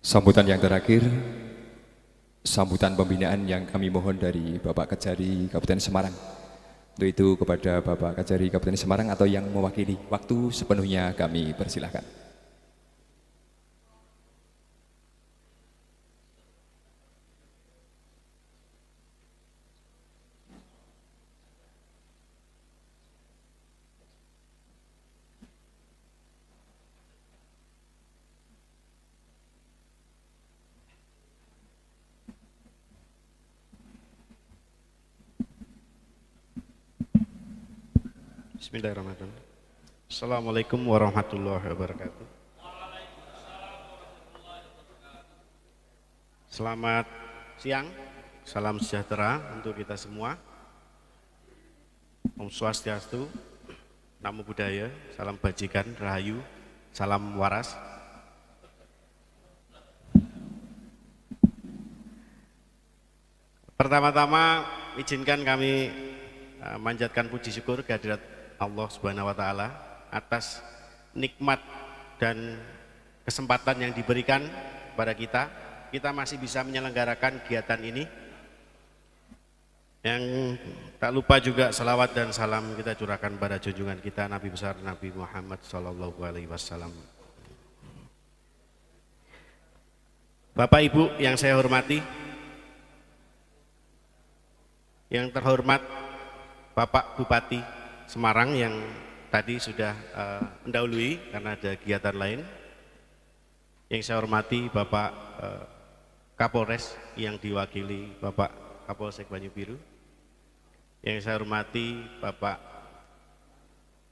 Sambutan yang terakhir, sambutan pembinaan yang kami mohon dari Bapak Kajari Kabupaten Semarang. Untuk itu kepada Bapak Kajari Kabupaten Semarang atau yang mewakili, waktu sepenuhnya kami persilahkan. Bismillahirrahmanirrahim. Assalamualaikum warahmatullahi wabarakatuh. Selamat siang, salam sejahtera untuk kita semua. Om Swastiastu, Namo Buddhaya, salam bajikan, rahayu, salam waras. Pertama-tama izinkan kami manjatkan puji syukur kehadirat Allah Subhanahu wa taala atas nikmat dan kesempatan yang diberikan kepada kita masih bisa menyelenggarakan kegiatan ini. Yang tak lupa juga salawat dan salam kita curahkan pada junjungan kita Nabi besar Nabi Muhammad SAW. Bapak Ibu yang saya hormati, yang terhormat Bapak Bupati Semarang yang tadi sudah mendahului karena ada kegiatan lain. Yang saya hormati Bapak Kapolres yang diwakili Bapak Kapolsek Banyu Biru. Yang saya hormati Bapak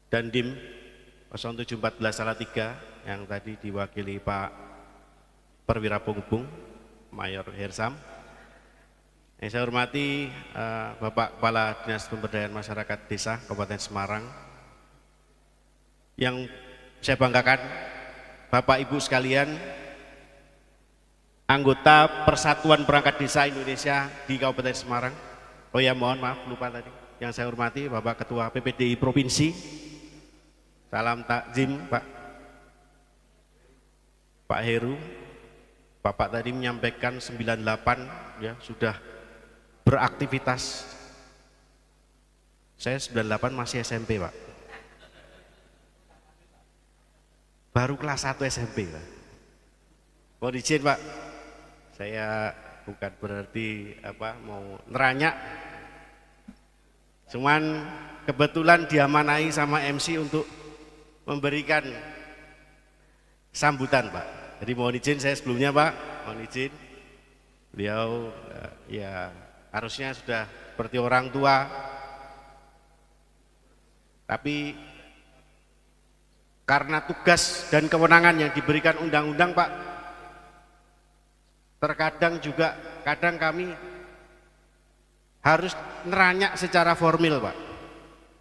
Dandim 0714 Salatiga yang tadi diwakili Pak Perwira Penghubung Mayor Hersam. Yang saya hormati Bapak Kepala Dinas Pemberdayaan Masyarakat Desa Kabupaten Semarang. Yang saya banggakan Bapak Ibu sekalian, anggota Persatuan Perangkat Desa Indonesia di Kabupaten Semarang. Oh ya, mohon maaf lupa tadi. Yang saya hormati Bapak Ketua PPDI Provinsi. Salam takzim Pak Heru. Bapak tadi menyampaikan 98 ya sudah beraktivitas. Saya 98 masih SMP Pak, baru kelas 1 SMP Pak. Mohon izin Pak, saya bukan berarti mau neranyak, cuman kebetulan diamanai sama MC untuk memberikan sambutan Pak. Jadi mohon izin saya sebelumnya Pak, mohon izin beliau ya harusnya sudah seperti orang tua, tapi karena tugas dan kewenangan yang diberikan undang-undang Pak, terkadang juga kadang kami harus neranyak secara formil Pak,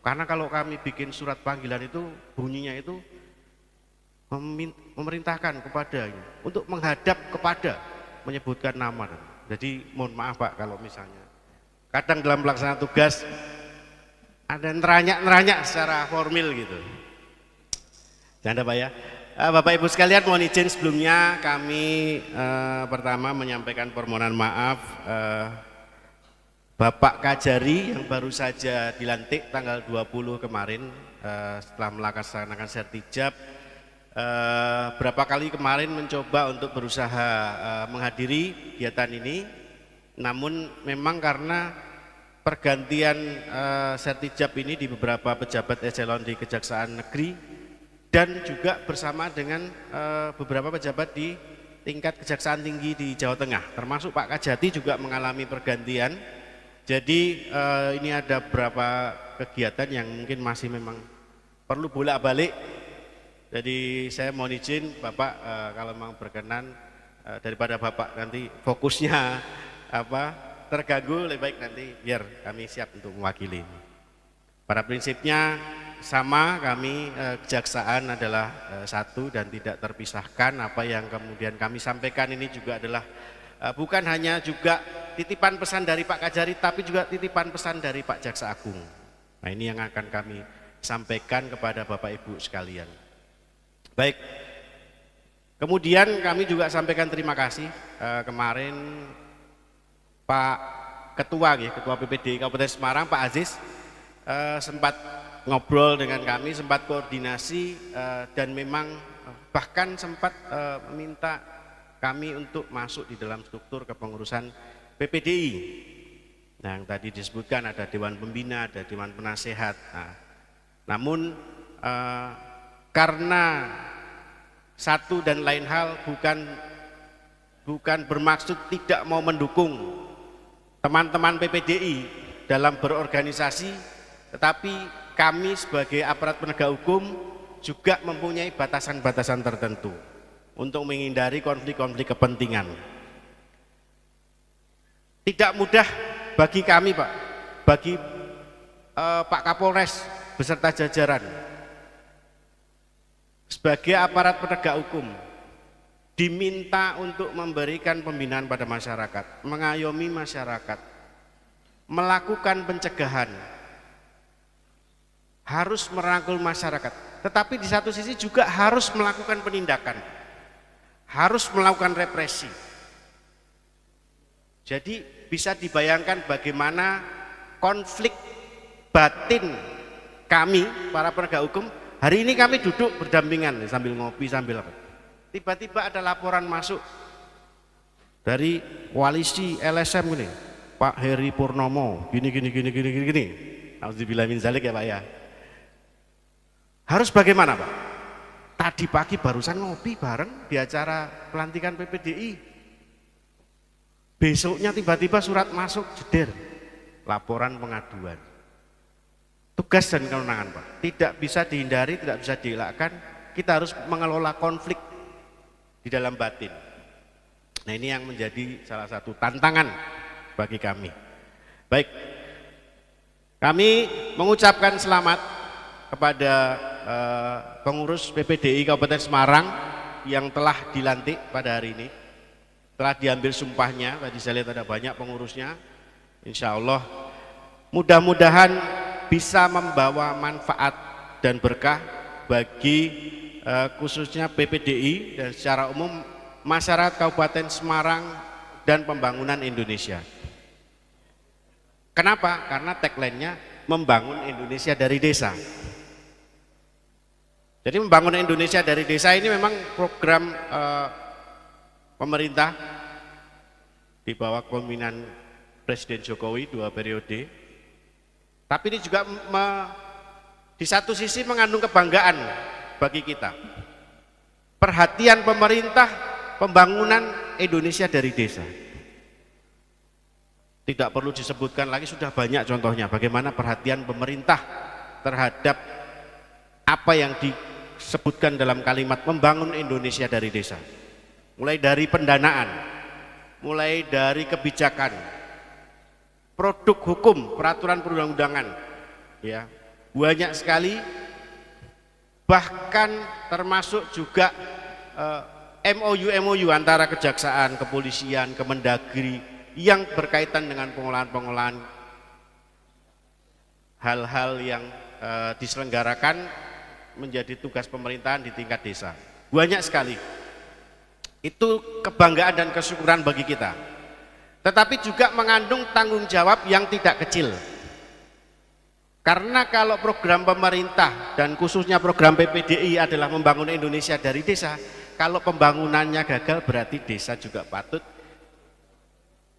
karena kalau kami bikin surat panggilan itu bunyinya itu memerintahkan kepada untuk menghadap kepada menyebutkan nama. Jadi mohon maaf Pak kalau misalnya kadang dalam pelaksanaan tugas ada neranyak secara formil gitu. Jangan Pak ya. Bapak Ibu sekalian, mohon izin sebelumnya kami pertama menyampaikan permohonan maaf Bapak Kajari yang baru saja dilantik tanggal 20 kemarin setelah melaksanakan sertijab. Berapa kali kemarin mencoba untuk berusaha menghadiri kegiatan ini, namun memang karena pergantian sertijab ini di beberapa pejabat eselon di Kejaksaan Negeri dan juga bersama dengan beberapa pejabat di tingkat Kejaksaan Tinggi di Jawa Tengah, termasuk Pak Kajati juga mengalami pergantian. Jadi ini ada beberapa kegiatan yang mungkin masih memang perlu bolak-balik. Jadi saya mohon izin Bapak kalau memang berkenan daripada Bapak nanti fokusnya terganggu, lebih baik nanti biar kami siap untuk mewakili. Pada prinsipnya sama, kami kejaksaan adalah satu dan tidak terpisahkan. Apa yang kemudian kami sampaikan ini juga adalah bukan hanya juga titipan pesan dari Pak Kajari, tapi juga titipan pesan dari Pak Jaksa Agung. Nah ini yang akan kami sampaikan kepada Bapak Ibu sekalian. Baik, Kemudian kami juga sampaikan terima kasih kemarin Pak Ketua, Ketua PPDI Kabupaten Semarang, Pak Aziz, sempat ngobrol dengan kami, sempat koordinasi dan memang bahkan sempat meminta kami untuk masuk di dalam struktur kepengurusan PPDI. Nah, yang tadi disebutkan ada Dewan Pembina, ada Dewan Penasehat. Nah, namun karena satu dan lain hal bukan bermaksud tidak mau mendukung teman-teman PPDI dalam berorganisasi, tetapi kami sebagai aparat penegak hukum juga mempunyai batasan-batasan tertentu untuk menghindari konflik-konflik kepentingan. Tidak mudah bagi kami, Pak, bagi Pak Kapolres beserta jajaran sebagai aparat penegak hukum diminta untuk memberikan pembinaan pada masyarakat, mengayomi masyarakat, melakukan pencegahan, harus merangkul masyarakat, tetapi di satu sisi juga harus melakukan penindakan, harus melakukan represi. Jadi bisa dibayangkan bagaimana konflik batin kami para penegak hukum. Hari ini kami duduk berdampingan sambil ngopi, sambil apa. Tiba-tiba ada laporan masuk dari koalisi LSM ini, Pak Heri Purnomo, gini. Alhamdulillah min zalik ya Pak ya. Harus bagaimana Pak? Tadi pagi barusan ngopi bareng di acara pelantikan PPDI. Besoknya tiba-tiba surat masuk jeder, laporan pengaduan. Tugas dan kewenangan Pak, tidak bisa dihindari, tidak bisa dielakkan. Kita harus mengelola konflik di dalam batin. Nah, ini yang menjadi salah satu tantangan bagi kami. Baik, kami mengucapkan selamat kepada pengurus PPDI Kabupaten Semarang yang telah dilantik pada hari ini, telah diambil sumpahnya. Tadi saya lihat ada banyak pengurusnya. Insya Allah mudah-mudahan bisa membawa manfaat dan berkah bagi khususnya PPDI dan secara umum masyarakat Kabupaten Semarang dan pembangunan Indonesia. Kenapa? Karena tagline-nya membangun Indonesia dari desa. Jadi membangun Indonesia dari desa ini memang program pemerintah di bawah kepemimpinan Presiden Jokowi 2 periode. Tapi ini juga di satu sisi mengandung kebanggaan bagi kita. Perhatian pemerintah pembangunan Indonesia dari desa. Tidak perlu disebutkan lagi, sudah banyak contohnya bagaimana perhatian pemerintah terhadap apa yang disebutkan dalam kalimat membangun Indonesia dari desa. Mulai dari pendanaan, mulai dari kebijakan, produk hukum, peraturan perundang-undangan, ya banyak sekali, bahkan termasuk juga MOU antara kejaksaan, kepolisian, Kemendagri yang berkaitan dengan pengolahan hal-hal yang diselenggarakan menjadi tugas pemerintahan di tingkat desa. Banyak sekali. Itu kebanggaan dan kesyukuran bagi kita. Tetapi juga mengandung tanggung jawab yang tidak kecil. Karena kalau program pemerintah dan khususnya program PPDI adalah membangun Indonesia dari desa, kalau pembangunannya gagal berarti desa juga patut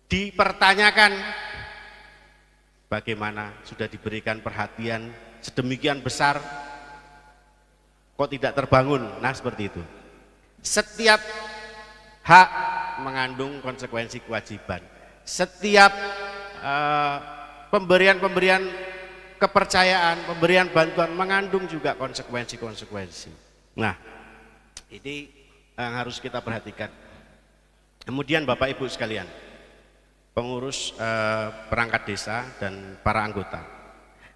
dipertanyakan. Bagaimana sudah diberikan perhatian sedemikian besar kok tidak terbangun. Nah, seperti itu. Setiap hak mengandung konsekuensi kewajiban. Setiap pemberian kepercayaan, pemberian bantuan mengandung juga konsekuensi-konsekuensi. Nah, ini yang harus kita perhatikan. Kemudian Bapak Ibu sekalian, pengurus perangkat desa dan para anggota,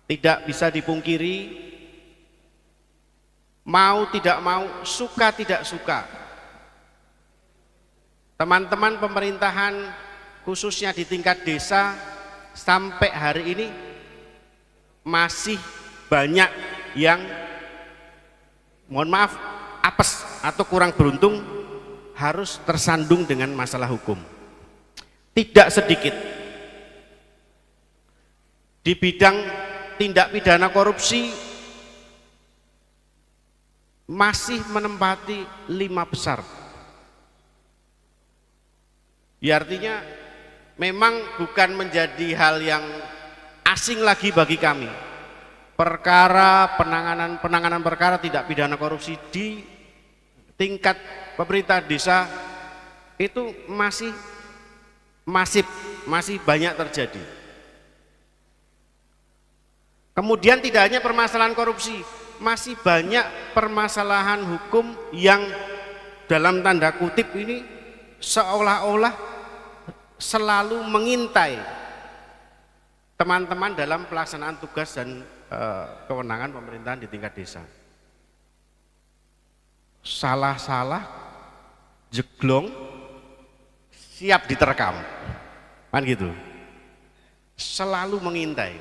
tidak bisa dipungkiri, mau tidak mau, suka tidak suka, teman-teman pemerintahan khususnya di tingkat desa sampai hari ini masih banyak yang mohon maaf apes atau kurang beruntung harus tersandung dengan masalah hukum. Tidak sedikit di bidang tindak pidana korupsi masih menempati 5 besar. Ya, artinya memang bukan menjadi hal yang asing lagi bagi kami. Penanganan perkara tindak pidana korupsi di tingkat pemerintah desa itu masih masif, masih banyak terjadi. Kemudian tidak hanya permasalahan korupsi, masih banyak permasalahan hukum yang dalam tanda kutip ini seolah-olah selalu mengintai teman-teman dalam pelaksanaan tugas dan kewenangan pemerintahan di tingkat desa. Salah-salah, jeglong, siap diterkam, kan gitu. Selalu mengintai.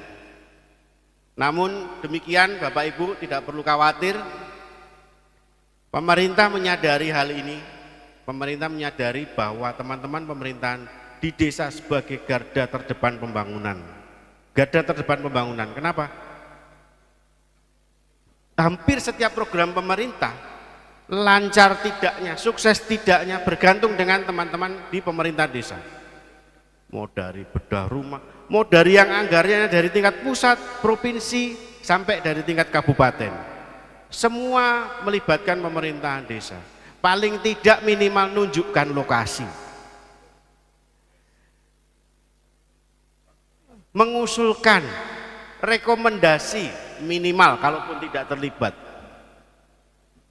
Namun demikian Bapak Ibu tidak perlu khawatir. Pemerintah menyadari hal ini. Pemerintah menyadari bahwa teman-teman pemerintahan di desa sebagai garda terdepan pembangunan. Garda terdepan pembangunan. Kenapa? Hampir setiap program pemerintah lancar tidaknya, sukses tidaknya bergantung dengan teman-teman di pemerintah desa. Mau dari bedah rumah, mau dari yang anggarannya dari tingkat pusat, provinsi, sampai dari tingkat kabupaten. Semua melibatkan pemerintahan desa. Paling tidak minimal nunjukkan lokasi. Mengusulkan rekomendasi minimal kalaupun tidak terlibat.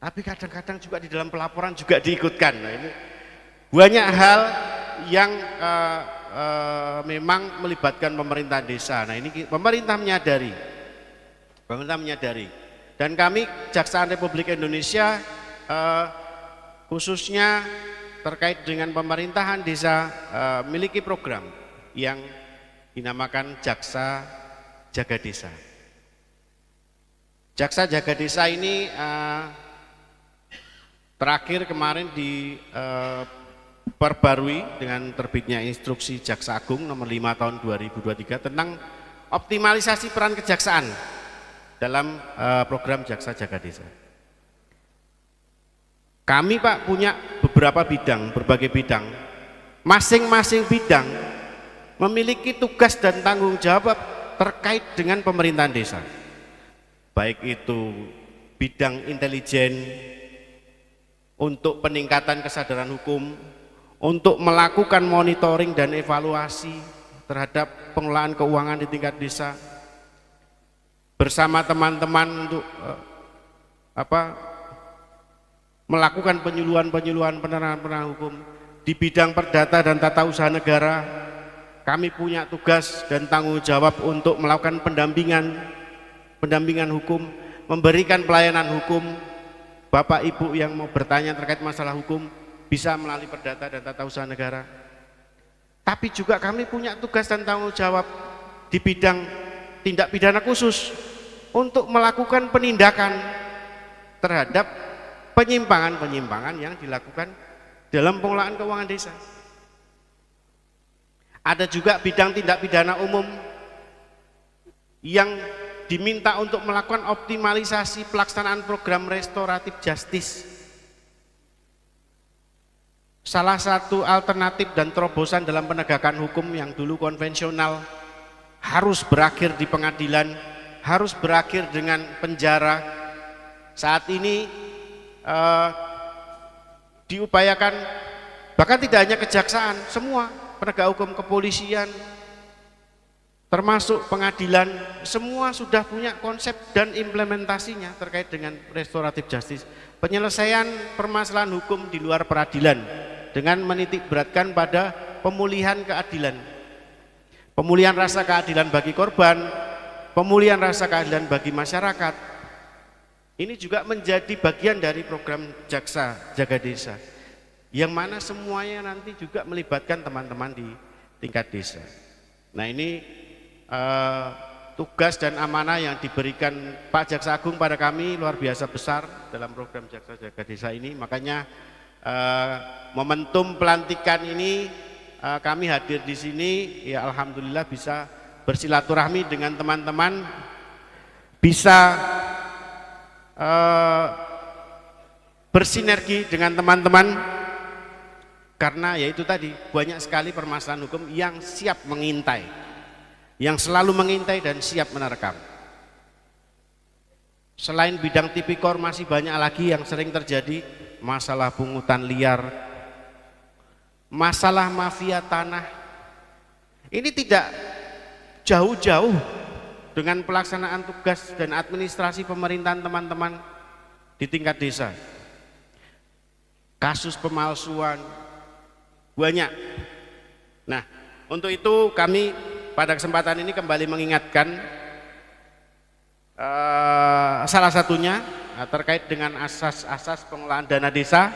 Tapi kadang-kadang juga di dalam pelaporan juga diikutkan. Nah, ini banyak hal yang memang melibatkan pemerintah desa. Nah, ini pemerintah menyadari, dan kami Kejaksaan Republik Indonesia khususnya terkait dengan pemerintahan desa memiliki program yang dinamakan Jaksa Jaga Desa. Jaksa Jaga Desa ini terakhir kemarin diperbarui dengan terbitnya instruksi Jaksa Agung nomor 5 tahun 2023 tentang optimalisasi peran kejaksaan dalam program Jaksa Jaga Desa. Kami Pak punya beberapa bidang, berbagai bidang. Masing-masing bidang memiliki tugas dan tanggung jawab terkait dengan pemerintahan desa. Baik itu bidang intelijen, untuk peningkatan kesadaran hukum, untuk melakukan monitoring dan evaluasi terhadap pengelolaan keuangan di tingkat desa, bersama teman-teman untuk melakukan penyuluhan penerangan hukum. Di bidang perdata dan tata usaha negara, kami punya tugas dan tanggung jawab untuk melakukan pendampingan hukum, memberikan pelayanan hukum. Bapak Ibu yang mau bertanya terkait masalah hukum bisa melalui perdata dan tata usaha negara. Tapi juga kami punya tugas dan tanggung jawab di bidang tindak pidana khusus untuk melakukan penindakan terhadap penyimpangan-penyimpangan yang dilakukan dalam pengelolaan keuangan desa. Ada juga bidang tindak pidana umum yang diminta untuk melakukan optimalisasi pelaksanaan program restoratif justice. Salah satu alternatif dan terobosan dalam penegakan hukum yang dulu konvensional harus berakhir di pengadilan, harus berakhir dengan penjara. Saat ini diupayakan, bahkan tidak hanya kejaksaan, semua penegak hukum, kepolisian, termasuk pengadilan, semua sudah punya konsep dan implementasinya terkait dengan restoratif justice, penyelesaian permasalahan hukum di luar peradilan dengan menitik beratkan pada pemulihan keadilan, pemulihan rasa keadilan bagi korban, pemulihan rasa keadilan bagi masyarakat. Ini juga menjadi bagian dari program Jaksa Jaga Desa, yang mana semuanya nanti juga melibatkan teman-teman di tingkat desa. Nah, ini tugas dan amanah yang diberikan Pak Jaksa Agung pada kami luar biasa besar dalam program Jaksa Jaga Desa ini. Makanya Momentum pelantikan ini kami hadir di sini, ya alhamdulillah bisa bersilaturahmi dengan teman-teman, bisa bersinergi dengan teman-teman, karena yaitu tadi banyak sekali permasalahan hukum yang siap mengintai, yang selalu mengintai dan siap menerkam. Selain bidang tipikor masih banyak lagi yang sering terjadi, masalah pungutan liar, masalah mafia tanah. Ini tidak jauh-jauh dengan pelaksanaan tugas dan administrasi pemerintahan teman-teman di tingkat desa. Kasus pemalsuan banyak. Nah, untuk itu kami pada kesempatan ini kembali mengingatkan salah satunya terkait dengan asas-asas pengelolaan dana desa,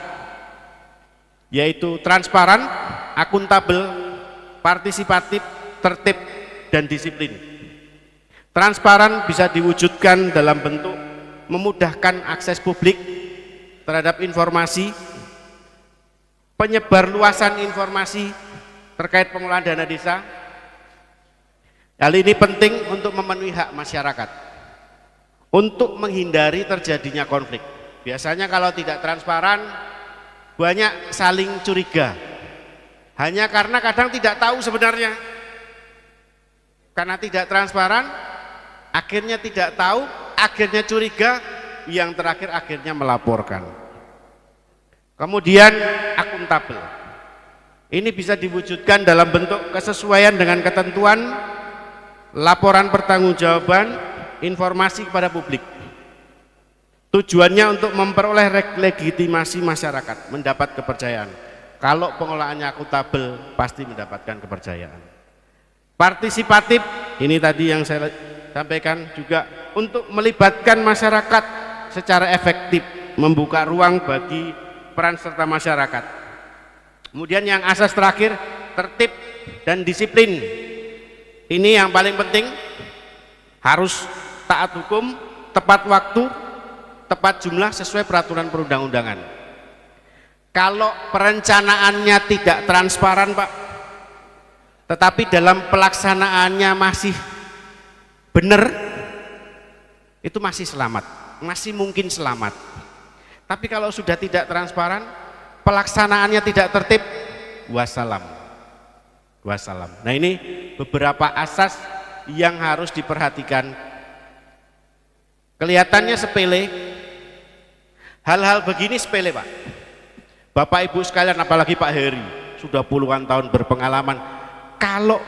yaitu transparan, akuntabel, partisipatif, tertib, dan disiplin. Transparan bisa diwujudkan dalam bentuk memudahkan akses publik terhadap informasi, penyebar luasan informasi terkait pengelolaan dana desa. Hal ini penting untuk memenuhi hak masyarakat, untuk menghindari terjadinya konflik. Biasanya kalau tidak transparan banyak saling curiga, hanya karena kadang tidak tahu sebenarnya. Karena tidak transparan, akhirnya tidak tahu, akhirnya curiga, yang terakhir akhirnya melaporkan. Kemudian akuntabel, ini bisa diwujudkan dalam bentuk kesesuaian dengan ketentuan, laporan pertanggungjawaban, informasi kepada publik. Tujuannya untuk memperoleh legitimasi masyarakat, mendapat kepercayaan. Kalau pengelolaannya akuntabel, pasti mendapatkan kepercayaan. Partisipatif, ini tadi yang saya sampaikan juga, untuk melibatkan masyarakat secara efektif, membuka ruang bagi peran serta masyarakat. Kemudian yang asas terakhir, tertib dan disiplin. Ini yang paling penting, harus taat hukum, tepat waktu, tepat jumlah sesuai peraturan perundang-undangan. Kalau perencanaannya tidak transparan, Pak, tetapi dalam pelaksanaannya masih benar, itu masih selamat, masih mungkin selamat. Tapi kalau sudah tidak transparan, pelaksanaannya tidak tertib, wassalam. Wassalam. Nah, ini beberapa asas yang harus diperhatikan. Kelihatannya sepele, hal-hal begini sepele, Pak. Bapak Ibu sekalian, apalagi Pak Heri, sudah puluhan tahun berpengalaman. Kalau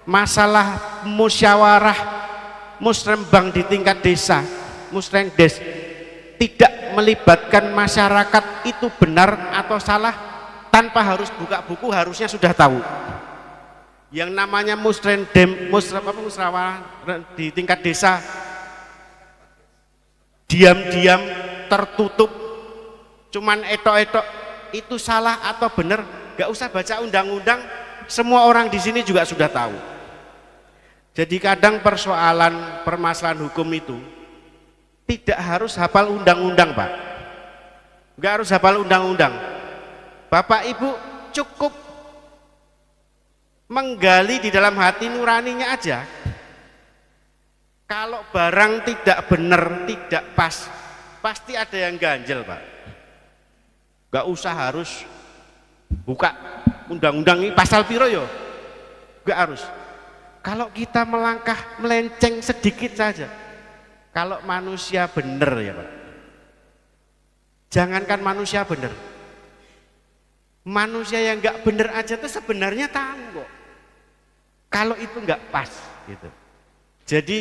masalah musyawarah musrembang di tingkat desa, musrengdes, tidak melibatkan masyarakat, itu benar atau salah, tanpa harus buka buku harusnya sudah tahu. Yang namanya musyawarah di tingkat desa, diam-diam, tertutup, cuman etok-etok, itu salah atau benar, gak usah baca undang-undang, semua orang di sini juga sudah tahu. Jadi kadang permasalahan hukum itu tidak harus hafal undang-undang, Pak. Enggak harus hafal undang-undang. Bapak Ibu cukup menggali di dalam hati nuraninya aja. Kalau barang tidak benar, tidak pas, pasti ada yang ganjel, Pak. Enggak usah harus buka undang-undang ini pasal piro yo. Enggak harus. Kalau kita melangkah melenceng sedikit saja, kalau manusia benar ya Pak, jangankan manusia benar, manusia yang nggak benar aja tuh sebenarnya tahu kok kalau itu nggak pas gitu. Jadi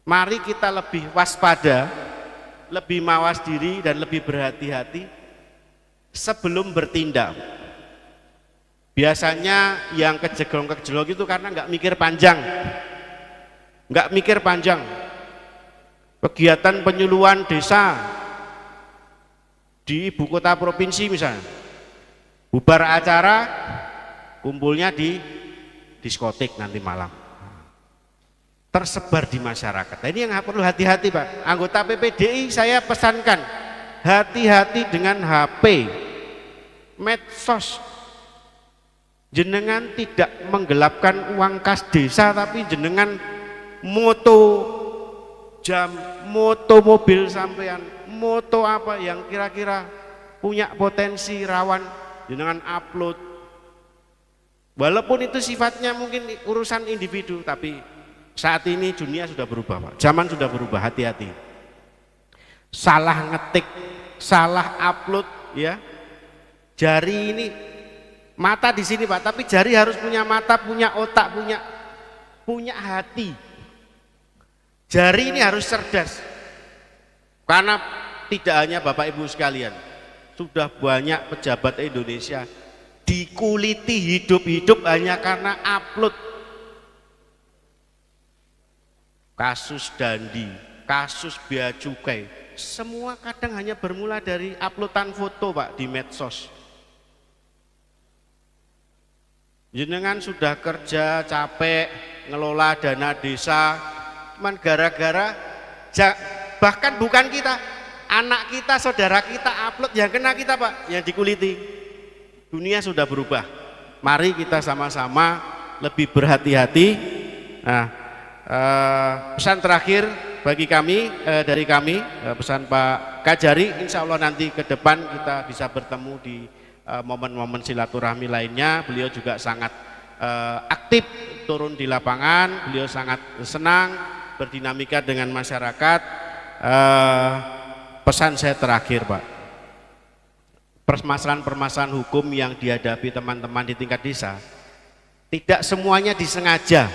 mari kita lebih waspada, lebih mawas diri dan lebih berhati-hati sebelum bertindak. Biasanya yang kejeglong-kejeglong itu karena nggak mikir panjang. Nggak mikir panjang. Kegiatan penyuluhan desa di ibu kota provinsi misalnya, bubar acara, kumpulnya di diskotik nanti malam, tersebar di masyarakat. Nah, ini yang perlu hati-hati, Pak. Anggota PPDI saya pesankan, hati-hati dengan HP, medsos. Jenengan tidak menggelapkan uang kas desa, tapi jenengan moto jam, moto mobil sampean, moto apa yang kira-kira punya potensi rawan, jenengan upload. Walaupun itu sifatnya mungkin urusan individu, tapi saat ini dunia sudah berubah, Pak. Zaman sudah berubah, hati-hati. Salah ngetik, salah upload, ya. Jari ini, mata di sini, Pak, tapi jari harus punya mata, punya otak, punya hati. Jari ini harus cerdas. Karena tidak hanya Bapak Ibu sekalian, sudah banyak pejabat Indonesia dikuliti hidup-hidup hanya karena upload. Kasus Dandi, kasus bea cukai, semua kadang hanya bermula dari uploadan foto, Pak, di medsos. Jenengan sudah kerja capek ngelola dana desa, cuman gara-gara bahkan bukan kita, anak kita, saudara kita upload, yang kena kita, Pak, yang dikuliti. Dunia sudah berubah. Mari kita sama-sama lebih berhati-hati. Nah, pesan terakhir bagi kami, dari kami, pesan Pak Kajari, insya Allah nanti ke depan kita bisa bertemu di momen-momen silaturahmi lainnya. Beliau juga sangat aktif turun di lapangan, beliau sangat senang berdinamika dengan masyarakat. Pesan saya terakhir, Pak, permasalahan-permasalahan hukum yang dihadapi teman-teman di tingkat desa tidak semuanya disengaja,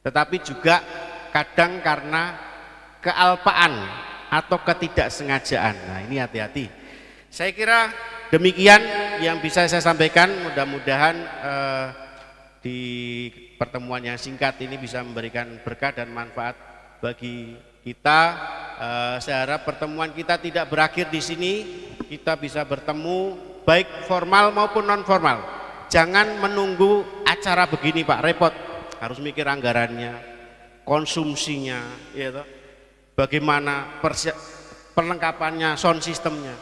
tetapi juga kadang karena kealpaan atau ketidaksengajaan. Nah, ini hati-hati. Saya kira demikian yang bisa saya sampaikan. Mudah-mudahan di pertemuan yang singkat ini bisa memberikan berkah dan manfaat bagi kita. Saya harap pertemuan kita tidak berakhir di sini. Kita bisa bertemu baik formal maupun non formal. Jangan menunggu acara begini, Pak, repot. Harus mikir anggarannya, konsumsinya, ya toh. Bagaimana perlengkapannya, sound systemnya.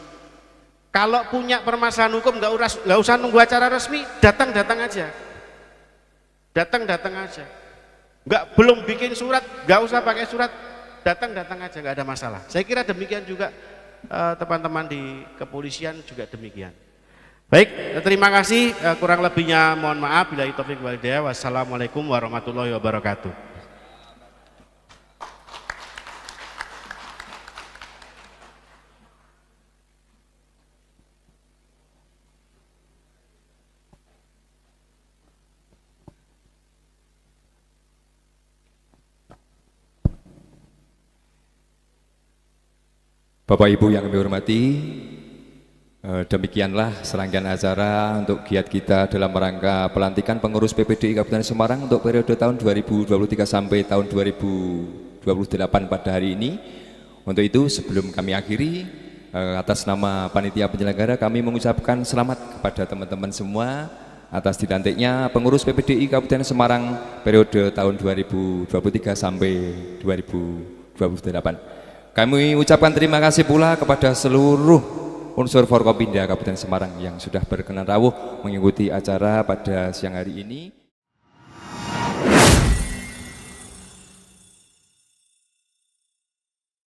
Kalau punya permasalahan hukum nggak usah nunggu acara resmi, datang aja. Datang aja. Belum bikin surat, nggak usah pakai surat, datang aja, nggak ada masalah. Saya kira demikian juga teman-teman di kepolisian juga demikian. Baik, terima kasih. Kurang lebihnya mohon maaf. Billahi taufiq wal hidayah. Wassalamualaikum warahmatullahi wabarakatuh. Bapak Ibu yang kami hormati, demikianlah serangkaian acara untuk giat kita dalam rangka pelantikan pengurus PPDI Kabupaten Semarang untuk periode tahun 2023 sampai tahun 2028 pada hari ini. Untuk itu sebelum kami akhiri, atas nama panitia penyelenggara kami mengucapkan selamat kepada teman-teman semua atas dilantiknya pengurus PPDI Kabupaten Semarang periode tahun 2023 sampai 2028. Kami ucapkan terima kasih pula kepada seluruh unsur Forkopimda Kabupaten Semarang yang sudah berkenan rawuh mengikuti acara pada siang hari ini.